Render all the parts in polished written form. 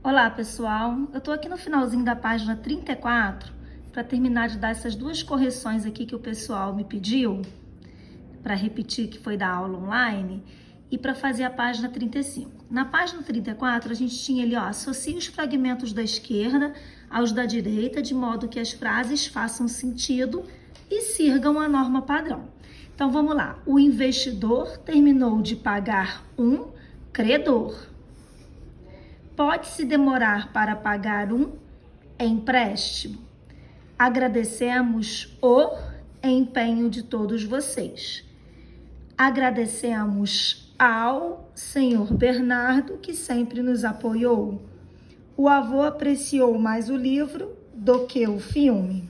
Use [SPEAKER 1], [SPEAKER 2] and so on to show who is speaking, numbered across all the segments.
[SPEAKER 1] Olá, pessoal. Eu estou aqui no finalzinho da página 34 para terminar de dar essas duas correções aqui que o pessoal me pediu para repetir, que foi da aula online, e para fazer a página 35. Na página 34, a gente tinha ali, associe os fragmentos da esquerda aos da direita, de modo que as frases façam sentido e sirvam a norma padrão. Então, vamos lá. O investidor terminou de pagar um credor. Pode-se demorar para pagar um empréstimo. Agradecemos o empenho de todos vocês. Agradecemos ao senhor Bernardo, que sempre nos apoiou. O avô apreciou mais o livro do que o filme.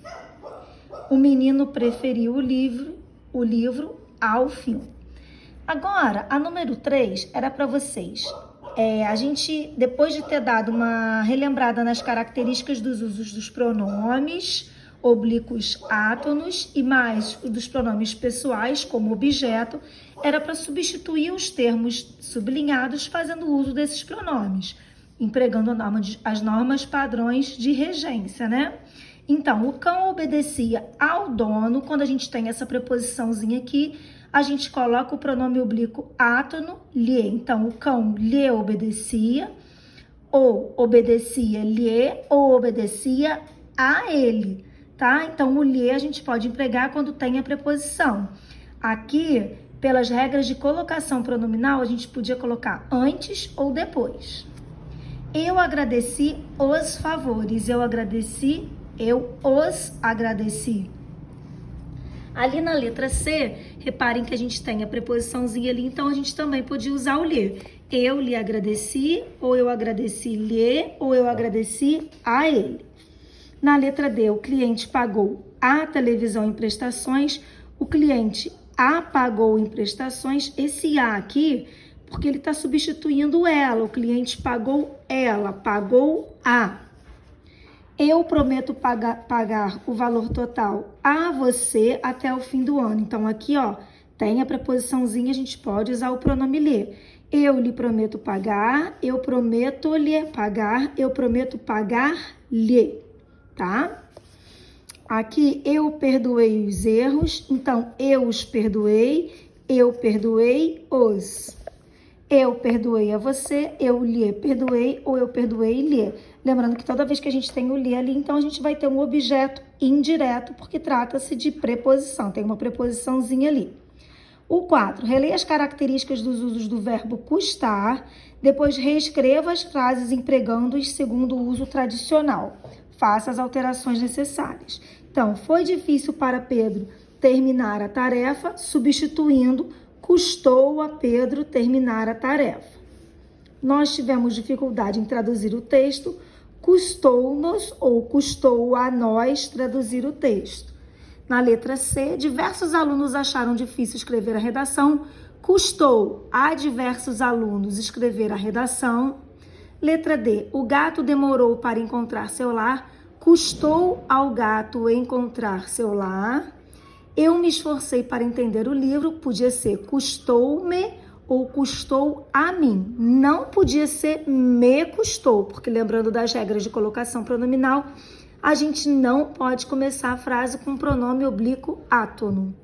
[SPEAKER 1] O menino preferiu o livro ao filme. Agora, a número 3 era para vocês. A gente, depois de ter dado uma relembrada nas características dos usos dos pronomes oblíquos átonos e mais dos pronomes pessoais como objeto, era para substituir os termos sublinhados fazendo uso desses pronomes, empregando as normas padrões de regência, né? Então, o cão obedecia ao dono. Quando a gente tem essa preposiçãozinha aqui, a gente coloca o pronome oblíquo átono, lhe. Então, o cão lhe obedecia, ou obedecia lhe, ou obedecia a ele, tá? Então, o lhe a gente pode empregar quando tem a preposição. Aqui, pelas regras de colocação pronominal, a gente podia colocar antes ou depois. Eu agradeci os favores, eu os agradeci. Ali na letra C, reparem que a gente tem a preposiçãozinha ali, então a gente também podia usar o lhe. Eu lhe agradeci, ou eu agradeci lhe, ou eu agradeci a ele. Na letra D, o cliente pagou a televisão em prestações, o cliente a pagou em prestações. Esse a aqui, porque ele está substituindo ela, o cliente pagou ela, pagou a. Eu prometo pagar o valor total a você até o fim do ano. Então, aqui, tem a preposiçãozinha, a gente pode usar o pronome lhe. Eu lhe prometo pagar, eu prometo lhe pagar, eu prometo pagar-lhe, tá? Aqui, eu perdoei os erros, então, eu os perdoei, eu perdoei os. Eu perdoei a você, eu lhe perdoei, ou eu perdoei-lhe. Lembrando que toda vez que a gente tem o lhe ali, então a gente vai ter um objeto indireto, porque trata-se de preposição, tem uma preposiçãozinha ali. O 4, releia as características dos usos do verbo custar, depois reescreva as frases empregando-os segundo o uso tradicional. Faça as alterações necessárias. Então, foi difícil para Pedro terminar a tarefa, substituindo custou a Pedro terminar a tarefa. Nós tivemos dificuldade em traduzir o texto, custou-nos ou custou a nós traduzir o texto. Na letra C, diversos alunos acharam difícil escrever a redação, custou a diversos alunos escrever a redação. Letra D, o gato demorou para encontrar seu lar, custou ao gato encontrar seu lar. Eu me esforcei para entender o livro, podia ser custou-me ou custou a mim. Não podia ser me custou, porque lembrando das regras de colocação pronominal, a gente não pode começar a frase com pronome oblíquo átono.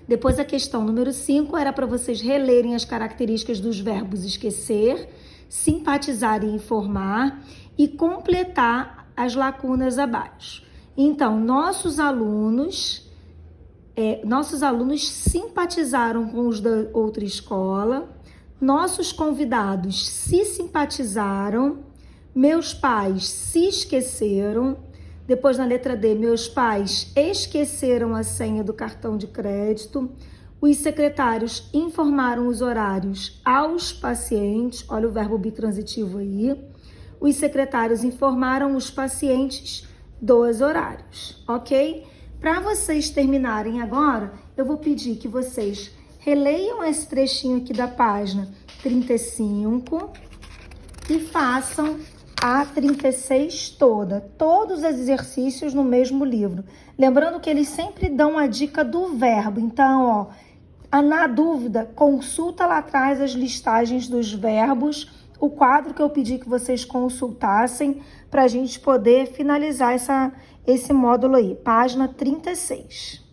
[SPEAKER 1] Depois a questão número 5 era para vocês relerem as características dos verbos esquecer, simpatizar e informar e completar as lacunas abaixo. Então, nossos alunos simpatizaram com os da outra escola, nossos convidados se simpatizaram, meus pais se esqueceram. Depois, na letra D, meus pais esqueceram a senha do cartão de crédito, os secretários informaram os horários aos pacientes, olha o verbo bitransitivo aí, os secretários informaram os pacientes dos horários, ok? Para vocês terminarem agora, eu vou pedir que vocês releiam esse trechinho aqui da página 35 e façam a 36 toda, todos os exercícios no mesmo livro. Lembrando que eles sempre dão a dica do verbo, então, na dúvida, consulta lá atrás as listagens dos verbos o quadro que eu pedi que vocês consultassem para a gente poder finalizar esse módulo aí, página 36.